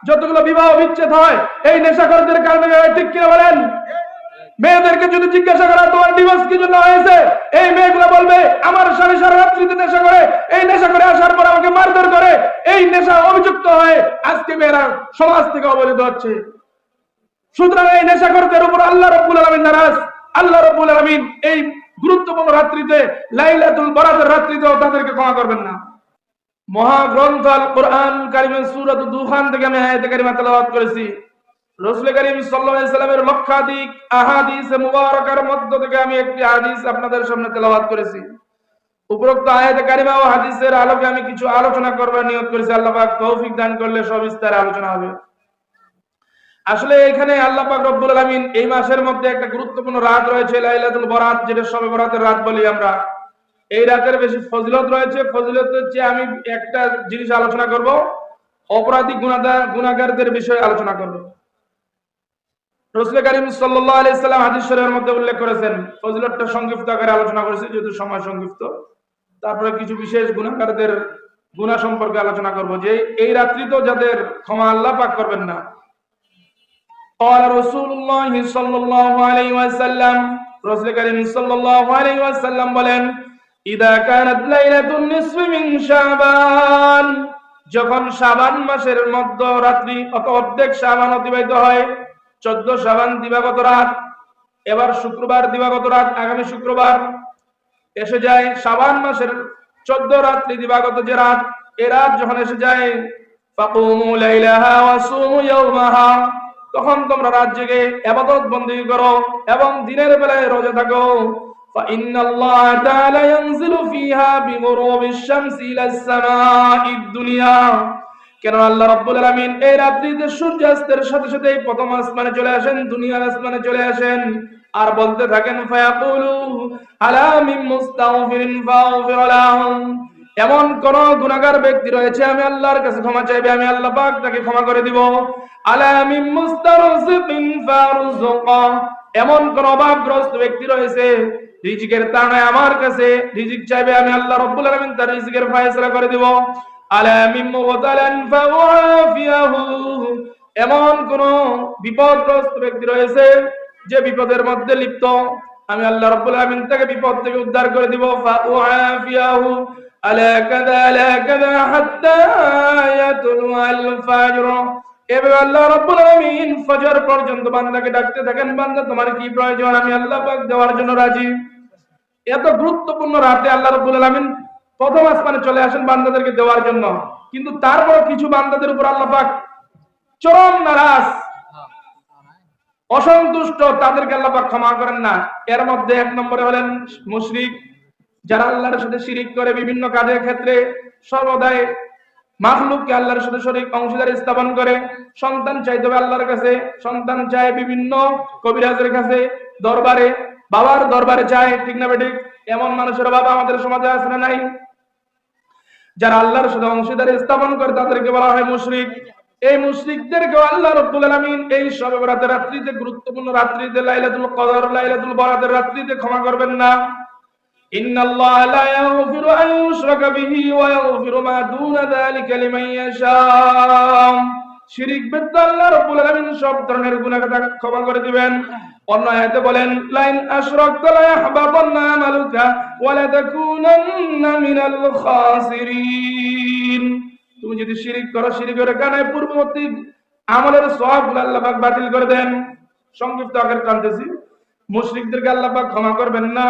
যতগুলো বিবাহ বিচ্ছেদ হয় এই নেশাখোরদের কারণে, ঠিক কিনা বলেন? মেয়েদেরকে যদি জিজ্ঞাসা করা তোমার ডিভোর্স কি জন্য হয়েছে, এই মেয়েগুলো বলবে আমার স্বামী সারা রাত্রিতে নেশা করে, এই নেশা করে আসার পর আমাকে মারধর করে, এই নেশা অভিযুক্ত হয়ে আজকে মেয়েরা সমাজ থেকে অবহেলিত হচ্ছে। সুতরাং এই নেশাখোরদের উপর আল্লাহ রাব্বুল আলামিন নারাজ। আল্লাহ রাব্বুল আলামিন এই গুরুত্বপূর্ণ রাত্রিতে, লাইলাতুল বরাতের রাত্রিতেও তাদেরকে ক্ষমা করবেন না। মহাগ্রন্থ আল কোরআন কারীমের সূরা দুখান থেকে আমি আয়াতে কারিমা তেলাওয়াত করেছি। রাসূল করিম সাল্লাল্লাহু আলাইহি সাল্লামের লক্ষাধিক আহাদিস মুবারাকার মধ্য থেকে আমি একটি হাদিস আপনাদের সামনে তেলাওয়াত করেছি। উপরোক্ত আয়াতে কারিমা ও হাদিসের আলোকে আমি কিছু আলোচনা করবার নিয়ত করেছি। আল্লাহ পাক তৌফিক দান করলে সবিস্তারে আলোচনা হবে। আসলে এখানে আল্লাহ পাক রব্বুল আলামিন এই মাসের মধ্যে একটা গুরুত্বপূর্ণ রাত রয়েছে, লাইলাতুল বরাত, যেটা শবে বরাতের রাত বলি আমরা। এই রাতের বেশি ফজিলত রয়েছে। ফজিলত হচ্ছে, আমি একটা জিনিস আলোচনা করব, অপরাধী গুনাহগারদের বিষয়ে আলোচনা করব। রাসূল করিম সাল্লাল্লাহু আলাইহি সাল্লাম হাদিস শরীফের মধ্যে উল্লেখ করেছেন, ফজিলতটা সংক্ষিপ্ত আকারে আলোচনা করেছি যেহেতু সময় সংক্ষিপ্ত। তারপরে কিছু বিশেষ গুনাহগারদের গুনাহ সম্পর্কে আলোচনা করব, যে এই রাত্রিতেও যাদের ক্ষমা আল্লাহ পাক করবেন না। قال رسول الله صلى الله عليه وسلم, রাসূল করিম সাল্লাল্লাহু আলাইহি ওয়াসাল্লাম বলেন, ইদা কানাত লাইলাতুন নিসফি মিন শাবান, যখন শাবান মাসের মধ্য রাত্রি অথবা অর্ধেক শাবান অতিবাহিত হয়, 14 শাবান দিবাগত রাত, এবার শুক্রবার দিবাগত রাত, আগামী শুক্রবার এসে যায়, শাবান মাসের 14 রাত্রি দিবাগত যে রাত, এই রাত যখন এসে যায়, ফাকুমু লাইলাহা ওয়া সুমু ইয়াওমাহা, তখন তোমরা রাত জেগে ইবাদত বندگی করো এবং দিনের বেলায় রোজা থাকো। ফাইন্নাল্লাহা তাআলা ইয়ানজিলু ফিহা বিগুরুবিশ শামসি ইলাস সামাঈদ দুনিয়া, কেন আল্লাহ রাব্বুল আলামিন এই রাত্রিতে সূর্যাস্তের সাথে সাথে প্রথম আসমানে চলে আসেন, দুনিয়ার আসমানে চলে আসেন, আর বলতে থাকেন, ফায়াকুলু আলা মিন মুস্তাগফিরিন ফাগফির লাহুম, এমন কোন গুনাহগার ব্যক্তি রয়েছে আমি আল্লাহর কাছে ক্ষমা চাইবে, আমি আল্লাহ পাক তাকে ক্ষমা করে দিব। আলা মিন মুস্তারজিকিন ফারযুকা, এমন কোন অভাবগ্রস্ত ব্যক্তি রয়েছে রিজিকের তাড়নায় আমার কাছে রিজিক চাইবে, আমি আল্লাহ রাব্বুল আলামিন তার রিজিকের ফয়সালা করে দিব। আলা মিন মুবতালান ফাউআফিয়াহু, এমন কোন বিপদগ্রস্ত ব্যক্তি রয়েছে যে বিপদের মধ্যে লিপ্ত, আমি আল্লাহ রাব্বুল আলামিন তাকে বিপদ থেকে উদ্ধার করে দিব। ফাউআফিয়াহু আলা কাযা হাত্তা ইয়াতুল আল ফাজর, এভাবে আল্লাহ রাব্বুল আলামিন ফজর পর্যন্ত বান্দাকে ডাকতে থাকেন, বান্দা তোমার কি প্রয়োজন, আমি আল্লাহ পাক দেওয়ার জন্য রাজি। এত গুরুত্বপূর্ণ রাতে আল্লাহ রাব্বুল আলামিন প্রথম আসমানে চলে আসেন বান্দাদেরকে দেওয়ার জন্য, কিন্তু তারপর কিছু বান্দাদের উপর আল্লাহ পাক চরম নারাজ, অসন্তুষ্ট, তাদেরকে আল্লাহ পাক ক্ষমা করেন না। এর মধ্যে এক নম্বরে হলেন মুশরিক, যারা আল্লাহর সাথে শিরিক করে বিভিন্ন কাজের ক্ষেত্রে সর্বদাই মাখলুককে আল্লাহর সাথে শরীক অংশীদার স্থাপন করে। সন্তান চাইতে হবে আল্লাহর কাছে, সন্তান চায় বিভিন্ন কবিরাজের কাছে, দরবারে, বাবার দরবারে চায়, ঠিক না বেঠিক? এমন মানুষের বাবা আমাদের সমাজে আছে না নাই? যারা আল্লাহর সাথে অংশীদার স্থাপন করে তাদেরকে বলা হয় মুশরিক। এই মুশরিকদেরকে আল্লাহ রাব্বুল আলামিন এই শবে বরাতের রাত্রিতে, গুরুত্বপূর্ণ রাত্রিতে, লাইলাতুল কদর, লাইলাতুল বরাতের রাত্রিতে ক্ষমা করবেন না। ইন্নাল্লাহা লা ইয়াগফিরু আন ইউশরাকা বিহি ওয়া ইয়াগফিরু মা দুনা যালিকা লিমান ইয়াশা, শিরক ব্যতীত আল্লাহ রাব্বুল আলামিন সব ধরনের গুনাহ ক্ষমা করে দিবেন। অন্য আয়াতে বলেন, লাইন আশরাকতা লা ইয়াহবাতান্না আমালুকা ওয়া লা তাকুনান্না মিনাল খাসিরিন, তুমি যদি শিরক করো, শিরকের কারণে পূর্ববর্তী আমলের সওয়াবগুলো আল্লাহ পাক বাতিল করে দেন। সংক্ষিপ্ত আকারে টানতেছি, মুশরিকদেরকে আল্লাহ পাক ক্ষমা করবেন না,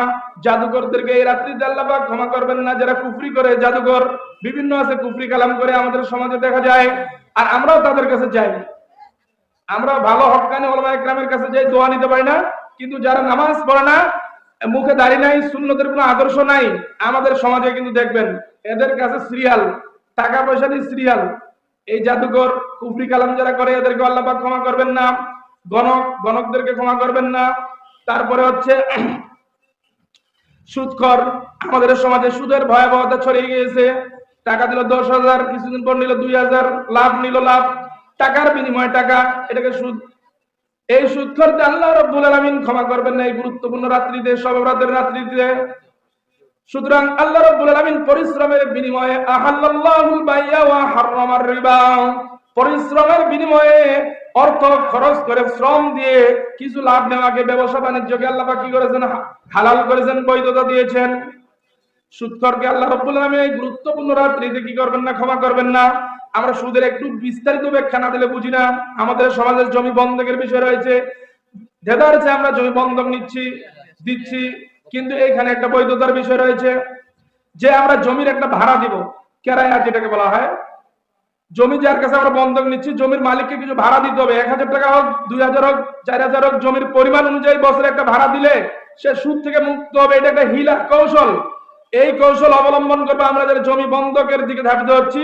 জাদুকরদেরকে এই রাত্রিতে আল্লাহ পাক ক্ষমা করবেন না। যারা কুফরি করে, জাদুকর বিভিন্ন আছে, কুফরি কালাম করে আমাদের সমাজে দেখা যায়, আর আমরাও তাদের কাছে যাই। আমরা ভালো হক্কানি উলামা ইকরামের কাছে যাই, দোয়া নিতে পারি না, কিন্তু যারা নামাজ পড়ে না, মুখে দাড়ি নাই, সুন্নতের কোনো আদর্শ নাই, আমাদের সমাজে কিন্তু দেখবেন এদের কাছে সিরিয়াল, টাকা পয়সা দিয়ে সিরিয়াল। এই জাদুকর কুফরি কালাম যারা করে এদেরকে আল্লাহ পাক ক্ষমা করবেন না। গণকদেরকে ক্ষমা করবেন না। তারপরে হচ্ছে সুদখোর, আমাদের সমাজে সুদের ভয়াবহতা ছড়িয়ে গিয়েছে। টাকা দিল 10,000, কিছুদিন পর নিল 2,000, লাভ নিল লাভ, টাকার বিনিময়ে টাকা, এটাকে সুদ। এই সুদখোরকে আল্লাহ রাব্বুল আলামিন ক্ষমা করবেন না এই গুরুত্বপূর্ণ রাত্রিতে, শবে বরাতের রাত্রিতে। সুতরাং আল্লাহ রাব্বুল আলামিন পরিশ্রমের বিনিময়ে আহাল্লাল্লাহুল বাইয়া ওয়া হাররামার রিবা, পরিশ্রমের বিনিময়ে অর্থ খরচ করে শ্রম দিয়ে কিছু লাভ নেওয়াকে ব্যবসা বাণিজ্যকে আল্লাহ পাক কি করেছেন? হালাল করেছেন, বৈধতা দিয়েছেন। সুদখোরকে আল্লাহ রাব্বুল আলামিন এই গুরুত্বপূর্ণ রাত্রিতে কি করবেন না? ক্ষমা করবেন না। আমরা সুদের একটু বিস্তারিত ব্যাখ্যা না দিলে বুঝি না। আমাদের সমাজের জমি বন্ধকের বিষয় রয়েছে, দেদারছে আমরা জমি বন্ধক দিচ্ছি, কিন্তু এইখানে একটা বৈধতার বিষয় রয়েছে যে আমরা জমির একটা ভাড়া দিব, কেরায়া যেটাকে বলা হয়। জমি যার কাছে আমরা বন্ধক নিচ্ছি, জমির মালিককে কিছু ভাড়া দিতে হবে। 1000 টাকা হোক, 2000 হোক, 4000 হোক, জমির পরিমাণ অনুযায়ী বছরে একটা ভাড়া দিলে সে সুদ থেকে মুক্ত হবে। এটা একটা হিলা, কৌশল। এই কৌশল অবলম্বন করবে আমরা যারা জমি বন্ধকের দিকে ধাবিত হচ্ছি,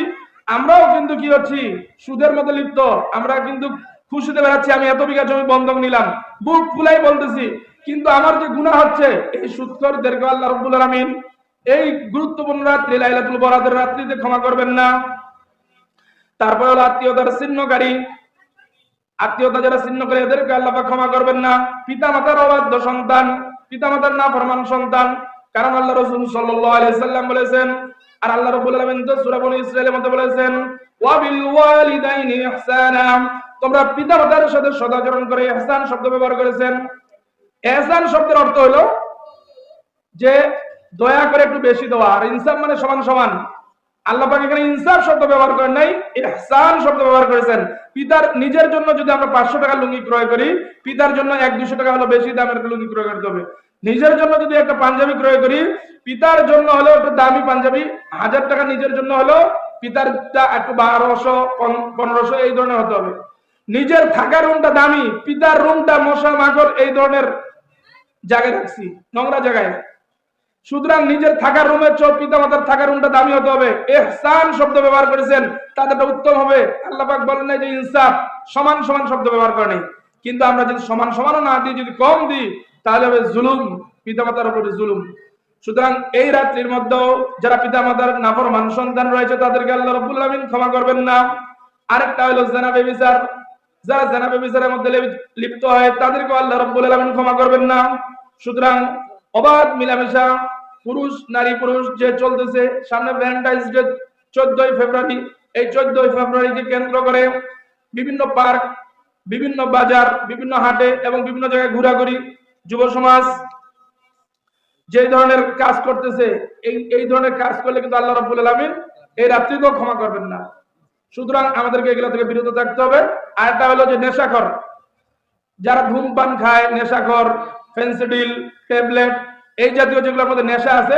আমরাও কিন্তু কি হচ্ছি? সুদের মধ্যে লিপ্ত। আমরা কিন্তু খুশিতে বেড়াচ্ছি, আমি এত বিঘা জমি বন্ধক নিলাম, বুক ফুলাই বলতেছি, কিন্তু আমার যে গুনাহ হচ্ছে। এই সুদখোরদেরকে আল্লাহ রাব্বুল আলামিন এই গুরুত্বপূর্ণ রাত্রি লাইলাতুল বরাতের রাত্রিতে ক্ষমা করবেন না। তারপরে হলো আত্মীয়তার ছিন্নকারী, আত্মীয়তা যারা ছিন্ন করে এদেরকে আল্লাহ পাক ক্ষমা করবেন না। পিতামাতার অবাধ্য সন্তান, পিতামাতার নাফরমান সন্তান, কারণ আল্লাহ রাসূল সাল্লাল্লাহু আলাইহি সাল্লাম বলেছেন, আর আল্লাহ রাব্বুল আলামিন তো সূরা বনী ইসরাঈলের মধ্যে বলেছেন, ওয়া বিল ওয়ালিদাইনি ইহসানা, তোমরা পিতামাতার সাথে সদাচরণ করে। ইহসান শব্দ ব্যবহার করেছেন। ইহসান শব্দের অর্থ হলো যে দয়া করে একটু বেশি দেওয়া, আর ইনসাফ মানে সমান সমান। আল্লাহ পাক এখানে ইনসাফ শব্দ ব্যবহার করেন নাই, ইহসান শব্দ ব্যবহার করেছেন। পিতার নিজের জন্য যদি আমরা 500 টাকা লুঙ্গি ক্রয় করি, পিতার জন্য 100-200 টাকা হলো বেশি দামের লুঙ্গি ক্রয় করতে হবে। নিজের জন্য যদি একটা পাঞ্জাবি ক্রয় করি, পিতার জন্য হলো একটা দামি পাঞ্জাবি 1000 টাকা, নিজের জন্য হলো পিতারটা একটু 1200-1500 এই ধরনের হতে হবে। নিজের থাকার রুমটা দামি, পিতার রুমটা মশা মাকড় এই ধরনের জায়গায় রাখছি, নোংরা জায়গায়। সুতরাং নিজের থাকার রুমের চেয়ে পিতামাতার থাকার রুমটা দামি হতে হবে। ইহসান শব্দ ব্যবহার করেছেন, তাদেরটা উত্তম হবে। আল্লাহ পাক বলেন না যে ইনসাফ, সমান সমান শব্দ ব্যবহার করেনি। কিন্তু আমরা যদি সমান সমানও না দিই, যদি কম দিই, তাহলে হবে জুলুম, পিতামাতার উপরে জুলুম। সুতরাং এই রাত্রির মধ্যেও যারা পিতামাতার নাফরমান সন্তান রয়েছে, তাদেরকে আল্লাহ রাব্বুল আলামিন ক্ষমা করবেন না। আরেকটা হলো জেনা ব্যভিচার, যারা জেনা ব্যভিচারের মধ্যে লিপ্ত হয়, তাদেরকে আল্লাহ রাব্বুল আলামিন ক্ষমা করবেন না। সুতরাং অবাধ মিলামেশা, পুরুষ নারী পুরুষ যে চলতেছে, সামনে ভ্যালেন্টাইন্স ডে 14ই ফেব্রুয়ারি, এই 14ই ফেব্রুয়ারিকে কেন্দ্র করে বিভিন্ন পার্ক, বিভিন্ন বাজার, বিভিন্ন হাটে এবং বিভিন্ন জায়গায় ঘোরাঘুরি, যুব সমাজ যে ধরনের কাজ করতেছে, এই ধরনের কাজ করলে কিন্তু আল্লাহ রাব্বুল আলামিন এই রাত্রিকেও ক্ষমা করবেন না। সুতরাং আমাদেরকে এগুলো থেকে বিরত থাকতে হবে। আর একটা হলো যে নেশাখোর, যারা ধূমপান খায়, নেশাখোর, ফেন্সিডিল, ট্যাবলেট, এই জাতীয় যেগুলোর মধ্যে নেশা আছে,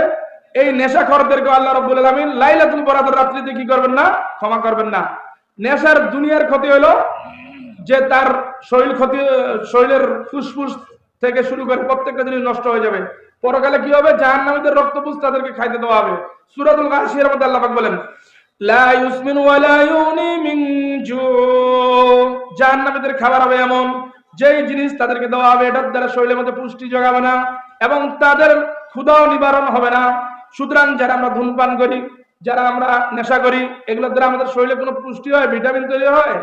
এই নেশাখোরদেরকে আল্লাহ রাব্বুল আলামিন লাইলাতুল বরাতের রাত্রিতে কি করবেন না? ক্ষমা করবেন না। নেশার দুনিয়ার ক্ষতি হলো যে তার শরীরের ফুসফুস থেকে শুরু করে প্রত্যেকটা জিনিস নষ্ট হয়ে যাবে। পরকালে কি হবে? জাহান্নামীদের রক্তপুঞ্জ তাদেরকে খাইতে দেওয়া হবে। সূরাতুল গাশিয়ার মধ্যে আল্লাহ পাক বলেন, লা ইউসমিনু ওয়া লা ইউনি মিন জু, জাহান্নামীদের খাবার হবে এমন যেই জিনিস তাদেরকে দেওয়া হবে, এটার দ্বারা শরীরের মধ্যে পুষ্টি যোগাবে না এবং তাদের ক্ষুধাও নিবারণ হবে না। সুতরাং যারা আমরা ধূমপান করি, যারা আমরা নেশা করি, এগুলোর দ্বারা আমাদের শরীরে কোনো পুষ্টি হয়, ভিটামিন তৈরি হয়?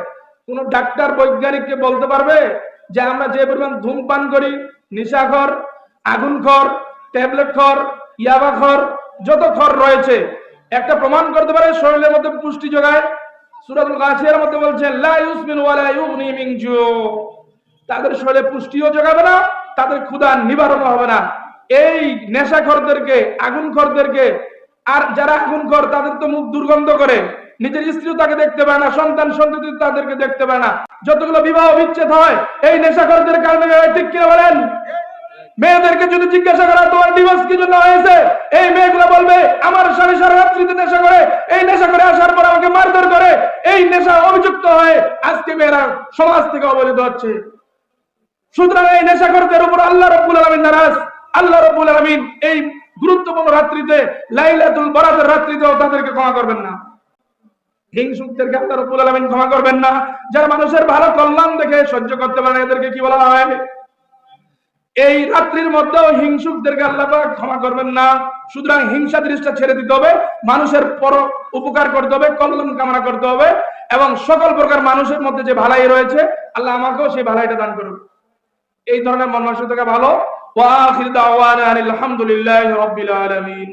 কোন ডাক্তার বৈজ্ঞানিককে বলতে পারবে যে আমরা যে পরিমাণ ধূমপান করি, নেশাখোর, আগুনখোর, ট্যাবলেটখোর, ইয়াবাখোর, যত খোর রয়েছে, একটা প্রমাণ করতে পারে শরীরের মধ্যে পুষ্টি যোগায়? সূরাতুল গাশিয়ার মধ্যে বলছেন, লা ইউসমিনু ওয়া লা ইউগনি মিন জু, তাদের শরীরে পুষ্টিও যোগাবে না, তাদের ক্ষুধা নিবারণ হবে না। এই নেশাখোরদেরকে, আগুনখোরদেরকে, আর যারা আগুনখোর তাদের তো মুখ দুর্গন্ধ করে, নিজের স্ত্রীও তাকে দেখতে পায় না, সন্তান সন্ততি তাদেরকে দেখতে পায় না, যতগুলো বিবাহ বিচ্ছেদ হয় এই নেশাখোরদের কারণে। ঠিক কিনা বলেন? মেয়েদেরকে যদি জিজ্ঞাসা করা তোমার ডিভোর্স কি জন্য হয়েছে, এই মেয়েগুলো বলবে আমার স্বামী সারা রাত্রিতে নেশা করে, এই নেশা করে আসার পর আমাকে মারধর করে। এই নেশা অভিযুক্ত হয়ে আজকে মেয়েরা সমাজ থেকে অবহেলিত হচ্ছে। সুতরাং এই নেশাখোরদের উপর আল্লাহ রাব্বুল আলামিন নারাজ। আল্লাহ রাব্বুল আলামিন এই গুরুত্বপূর্ণ রাত্রিতে, লাইলাতুল বরাতের রাত্রিতেও তাদেরকে ক্ষমা করবেন না। হিংসুকদেরকে আল্লাহ রাব্বুল আলামিন ক্ষমা করবেন না। যারা মানুষের ভালো কল্যাণ দেখে সহ্য করতে পারে না, এদেরকে কি বলা হয়? এই রাত্রির মধ্যেও হিংসুকদেরকে আল্লাহ পাক ক্ষমা করবেন না। সুতরাং হিংসা জিনিসটা ছেড়ে দিতে হবে, মানুষের পর উপকার করতে হবে, কল্যাণ কামনা করতে হবে, এবং সকল প্রকার মানুষের মধ্যে যে ভালাই রয়েছে আল্লাহ আমাকেও সেই ভালাইটা দান করুন। এই ধরনের মন মানসিকতা ভালো। ওয়া আখির দাওয়ানা আলহামদুলিল্লাহি রাব্বিল আলামিন।